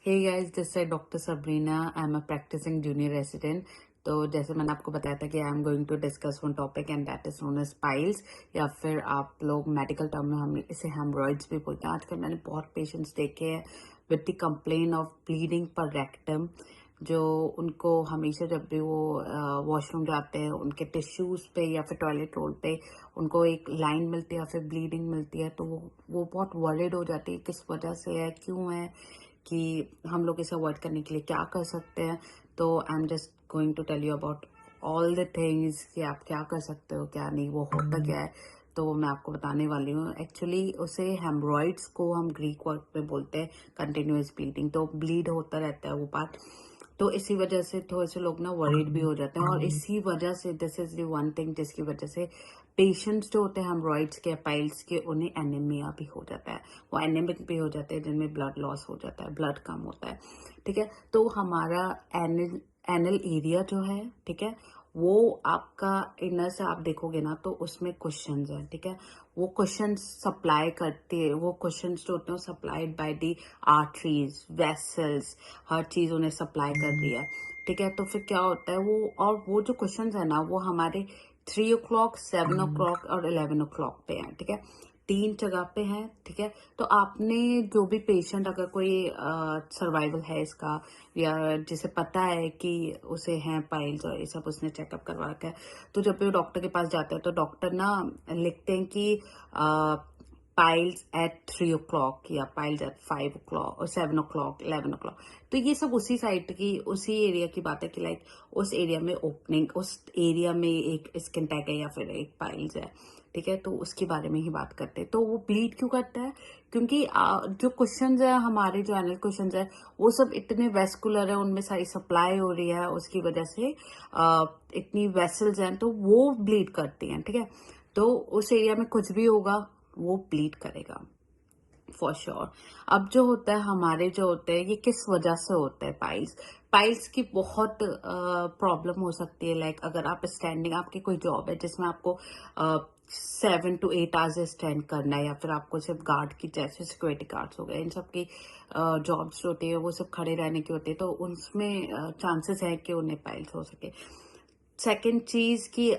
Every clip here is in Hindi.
हे गाइस, दिस है doctor Sabrina. I am a practising junior resident. तो जैसे मैंने आपको बताया था कि I am going to discuss one topic and that is known as piles, या फिर आप लोग मेडिकल टर्म में हम इसे हेमरॉइड्स भी बोलते हैं। आजकल मैंने बहुत पेशेंट्स देखे हैं with the complain of bleeding पर रेक्टम, जो उनको हमेशा जब भी वो वॉशरूम जाते हैं उनके टिश्यूज पे या फिर टॉयलेट रोल पे उनको एक लाइन मिलती है या फिर ब्लीडिंग मिलती है, तो वो बहुत वरिड हो जाती है किस वजह से है, क्यों है, कि हम लोग इसे अवॉइड करने के लिए क्या कर सकते हैं। तो I am just going to tell you about all the things कि आप क्या कर सकते हो क्या नहीं, वो होता क्या है। तो वो मैं आपको बताने वाली हूँ। एक्चुअली उसे हेमरॉइड्स को हम ग्रीक वर्ड में बोलते हैं कंटिन्यूअस ब्लीडिंग, तो ब्लीड होता रहता है वो पार्ट। तो इसी वजह से थोड़े से लोग ना वरीड भी हो जाते हैं, और इसी वजह से this is the one thing जिसकी वजह से पेशेंट्स जो होते हैं हेमरॉइड्स के पाइल्स के, उन्हें एनीमिया भी हो जाता है, वो एनेमिक भी हो जाते हैं, जिनमें ब्लड लॉस हो जाता है, ब्लड कम होता है। ठीक है, तो हमारा एनल एनल एरिया जो है, ठीक है, वो आपका इनर से आप देखोगे ना तो उसमें क्वेश्चंस हैं। ठीक है, वो क्वेश्चंस सप्लाई करते हैं, वो क्वेश्चंस जो होते हैं supplied by the arteries, vessels, हर चीज उन्हें सप्लाई कर रही है। ठीक है, तो फिर क्या होता है वो, और वो जो क्वेश्चंस है ना वो हमारे 3 o'clock, 7 o'clock और 11 o'clock पे हैं। ठीक है, 3 जगह पे हैं। ठीक है, तो आपने जो भी पेशेंट, अगर कोई सर्वाइवल है इसका, या जिसे पता है कि उसे है पाइल्स और ये सब, उसने चेकअप करवा रखा है, तो जब भी वो डॉक्टर के पास जाता है तो डॉक्टर ना लिखते हैं कि पाइल्स एट 3 o'clock या पाइल्स एट 5 o'clock और 7 o'clock, 11 o'clock। तो ये सब उसी साइड की, उसी एरिया की बात है कि लाइक उस एरिया में ओपनिंग, उस एरिया में एक स्किन टैग है या फिर एक पाइल्स है। ठीक है, तो उसके बारे में ही बात करते हैं। तो वो ब्लीड क्यों करता है? क्योंकि जो क्वेश्चंस है हमारे, जो एनल क्वेश्चंस है, वो सब इतने वेस्कुलर है, उनमें सारी सप्लाई हो रही है, उसकी वजह से इतनी वेसल्स हैं तो वो ब्लीड करती हैं। ठीक है, तो उस एरिया में कुछ भी होगा वो ब्लीड करेगा फॉर श्योर। अब जो होता है हमारे, जो होते हैं ये किस वजह से होता है पाइल्स? पाइल्स की बहुत प्रॉब्लम हो सकती है। लाइक अगर आप स्टैंडिंग, आपकी कोई जॉब है जिसमें आपको 7 to 8 आवर्स स्टैंड करना है, या फिर आपको सिर्फ गार्ड की, जैसे सिक्योरिटी गार्ड्स हो गए, इन सब की जॉब्स जो होती है वो सब खड़े रहने की होती है, तो उसमें चांसेस है कि उन्हें पाइल्स हो सके। सेकंड चीज की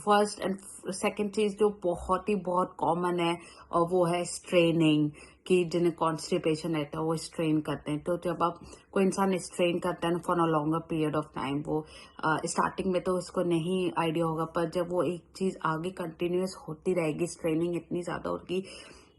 फर्स्ट एंड सेकंड चीज जो बहुत कॉमन है, और वो है स्ट्रेनिंग, कि जिन्हें कॉन्स्टिपेशन रहता है वो स्ट्रेन करते हैं। तो जब आप कोई इंसान स्ट्रेन करता है for a longer period of time, वो स्टार्टिंग में तो उसको नहीं आइडिया होगा, पर जब वो एक चीज आगे कंटिन्यूअस होती रहेगी, स्ट्रेनिंग इतनी ज्यादा होगी,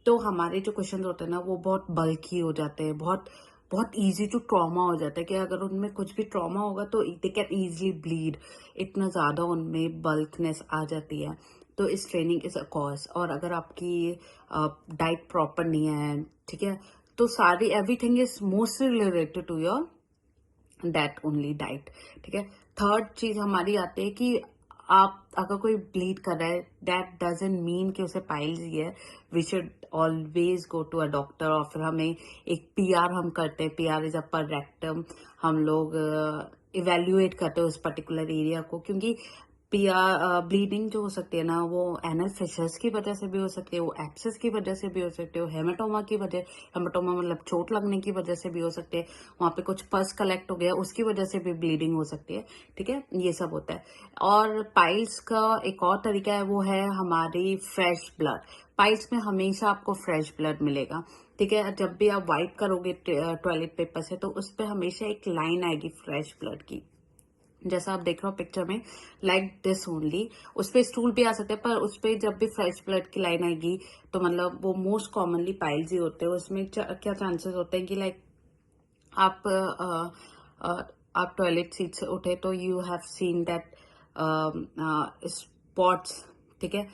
तो हमारे जो क्वेश्चन होते हैं ना वो बहुत बल्की हो जाते हैं, बहुत बहुत इजी टू ट्रॉमा हो जाता है, कि अगर उनमें कुछ भी ट्रॉमा होगा तो दे कैन इजीली ब्लीड, इतना ज्यादा उनमें बल्कनेस आ जाती है। तो इस ट्रेनिंग इज अ कॉज। और अगर आपकी डाइट प्रॉपर नहीं है, ठीक है, तो सारी everything is mostly related to your that only diet. ठीक है, थर्ड चीज हमारी आती है कि आप अगर कोई ब्लीड कर रहा है, दैट डजंट मीन कि उसे पाइल्स ही है। We should always go to a doctor, और फिर हमें एक पीआर हम करते हैं, पीआर इज अ पर रेक्टम। हम लोग इवेल्युएट करते हैं उस पर्टिकुलर एरिया को, क्योंकि ब्लीडिंग जो हो सकती है ना वो एनल फिशर्स की वजह से भी हो सकती है, वो एब्सेस की वजह से भी हो सकती है, हेमाटोमा की वजह, हेमाटोमा मतलब चोट लगने की वजह से भी हो सकती है, वहां पे कुछ पस कलेक्ट हो गया उसकी वजह से भी ब्लीडिंग हो सकती है। ठीक है, ये सब होता है। और पाइल्स का एक और तरीका है, वो है हमारी फ्रेश ब्लड। पाइल्स में हमेशा आपको फ्रेश ब्लड मिलेगा। ठीक है, जब भी आप वाइप करोगे टॉयलेट पेपर से, तो उस पर हमेशा एक लाइन आएगी फ्रेश ब्लड की, जैसा आप देख रहे हो पिक्चर में, लाइक दिस ओनली। उस पे स्टूल भी आ सकते हैं, पर उस पे जब भी फ्रेश ब्लड की लाइन आएगी तो मतलब वो मोस्ट कॉमनली पाइल्स ही होते हैं। उसमें क्या चांसेस होते हैं कि लाइक आप आप टॉयलेट सीट से उठे तो you have seen that spots. ठीक है,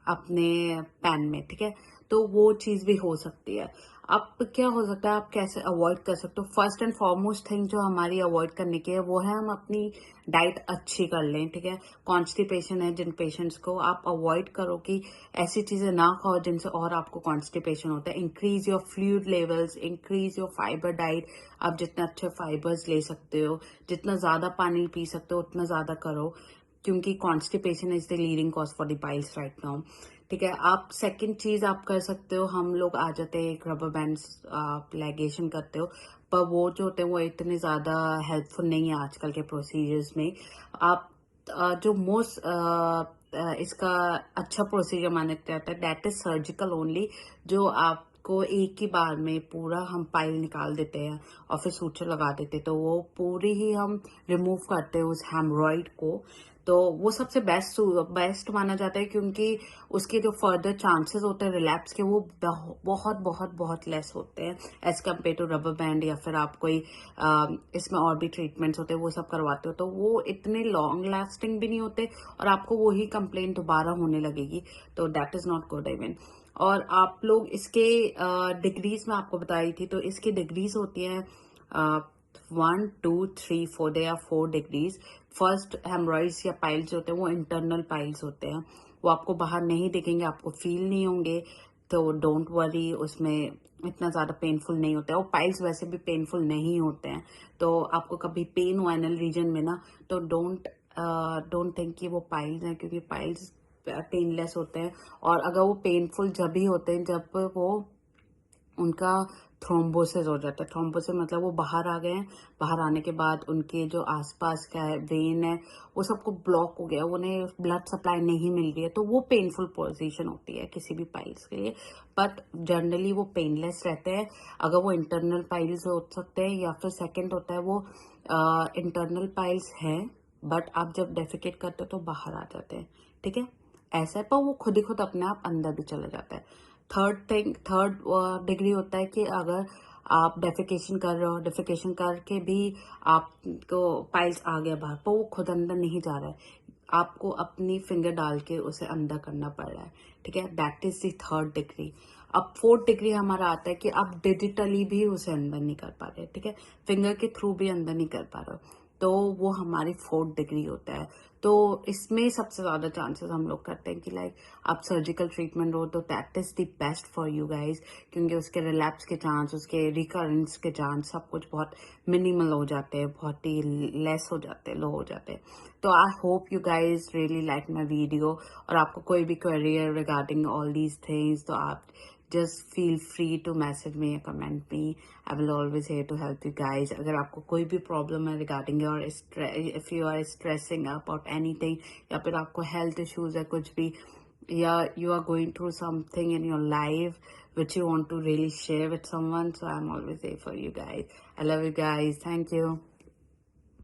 अपने पैन में। ठीक है, तो वो चीज भी हो सकती है। अब क्या हो सकता है, आप कैसे अवॉइड कर सकते हो? फर्स्ट एंड फॉरमोस्ट थिंग जो हमारी अवॉइड करने की है वो है हम अपनी डाइट अच्छी कर लें। ठीक है, कॉन्स्टिपेशन है जिन पेशेंट्स को, आप अवॉइड करो कि ऐसी चीजें ना खाओ जिनसे और आपको कॉन्स्टिपेशन होता है। Increase your fluid levels, increase your fibre diet. आप जितने अच्छे फाइबर्स ले सकते हो, जितना ज्यादा पानी पी सकते हो उतना ज्यादा करो, क्योंकि constipation is the leading cause for the piles right now. ठीक है। आप सेकंड चीज आप कर सकते हो, हम लोग आ जाते हैं एक रबर बैंड आप लेगेशन करते हो, पर वो जो होते हैं वो इतने ज्यादा हेल्पफुल नहीं है आजकल के प्रोसीजर्स में। आप जो मोस्ट इसका अच्छा प्रोसीजर माना जाता है दैट इज सर्जिकल ओनली, जो आपको एक ही बार में पूरा हम पाइल निकाल देते हैं और फिर सूचर लगा देते हैं, तो वो पूरी ही हम रिमूव करते हैं उस हेमरॉइड को। तो वो सबसे बेस्ट माना जाता है, क्योंकि उसके जो फर्दर चांसेस होते हैं रिलैप्स के वो बहुत बहुत बहुत लेस होते हैं as compare to rubber band, या फिर आप कोई इसमें और भी ट्रीटमेंट्स होते हैं वो सब करवाते हो तो वो इतने लॉन्ग लास्टिंग भी नहीं होते और आपको वही कंप्लेंट दोबारा होने लगेगी, तो that is not good even. और आप लोग इसके डिग्रीज में आपको बताई थी, तो इसकी डिग्रीज होती हैं 1 2 3 4, they are 4 degrees. First haemorrhoids या पाइल्स होते हैं वो इंटरनल पाइल्स होते हैं, वो आपको बाहर नहीं दिखेंगे, आपको फील नहीं होंगे, तो डोंट वरी, उसमें इतना ज्यादा पेनफुल नहीं होता है। और पाइल्स वैसे भी पेनफुल नहीं होते हैं, तो आपको कभी पेन हो एनल रीजन में ना, तो डोंट थिंक कि वो पाइल्स हैं, क्योंकि पाइल्स पेनलेस होते हैं। और अगर वो पेनफुल जब भी होते हैं जब वो उनका थ्रोम्बोसिस हो जाता है। थ्रोम्बोसिस मतलब वो बाहर आ गए हैं, बाहर आने के बाद उनके जो आसपास का है वेन है वो सबको ब्लॉक हो गया, उन्हें ब्लड सप्लाई नहीं मिल रही है, तो वो पेनफुल पोजीशन होती है किसी भी पाइल्स के लिए। बट जनरली वो पेनलेस रहते हैं। अगर वो इंटरनल पाइल्स हो सकते हैं, या फिर सेकेंड होता है वो इंटरनल पाइल्स है बट आप जब डेफिकेट करते हो तो बाहर आ जाते हैं, ठीक है। ऐसा है, पर वो खुद ही खुद अपने आप अंदर भी चला जाता है। थर्ड डिग्री होता है कि अगर आप डेफिकेशन कर रहे हो, डेफिकेशन करके भी आपको पाइल्स आ गया बाहर, पर वो खुद अंदर नहीं जा रहा है, आपको अपनी फिंगर डाल के उसे अंदर करना पड़ रहा है, ठीक है। That is the third degree. अब फोर्थ डिग्री हमारा आता है कि आप डिजिटली भी उसे अंदर नहीं कर पा रहे, ठीक है, फिंगर के थ्रू भी अंदर नहीं कर पा रहे हो, तो वो हमारी फोर्थ डिग्री होता है। तो इसमें सबसे ज्यादा चांसेस हम लोग करते हैं कि लाइक आप सर्जिकल ट्रीटमेंट हो, तो that is the best for you guys, क्योंकि उसके रिलैप्स के चांस, उसके रिकरेंस के चांस सब कुछ बहुत मिनिमल हो जाते हैं, बहुत ही लेस हो जाते हैं, लो हो जाते हैं। तो I hope you guys really like my video, और आपको कोई भी क्वेरी है रिगार्डिंग ऑल दीज थिंग्स, तो आप just feel free to message me or comment me. I will always here to help you guys. अगर आपको कोई भी प्रॉब्लम है regarding your if you are stressing about anything, या फिर आपको health issues है कुछ भी, या you are going through something in your life which you want to really share with someone, so I'm always there for you guys. I love you guys. Thank you.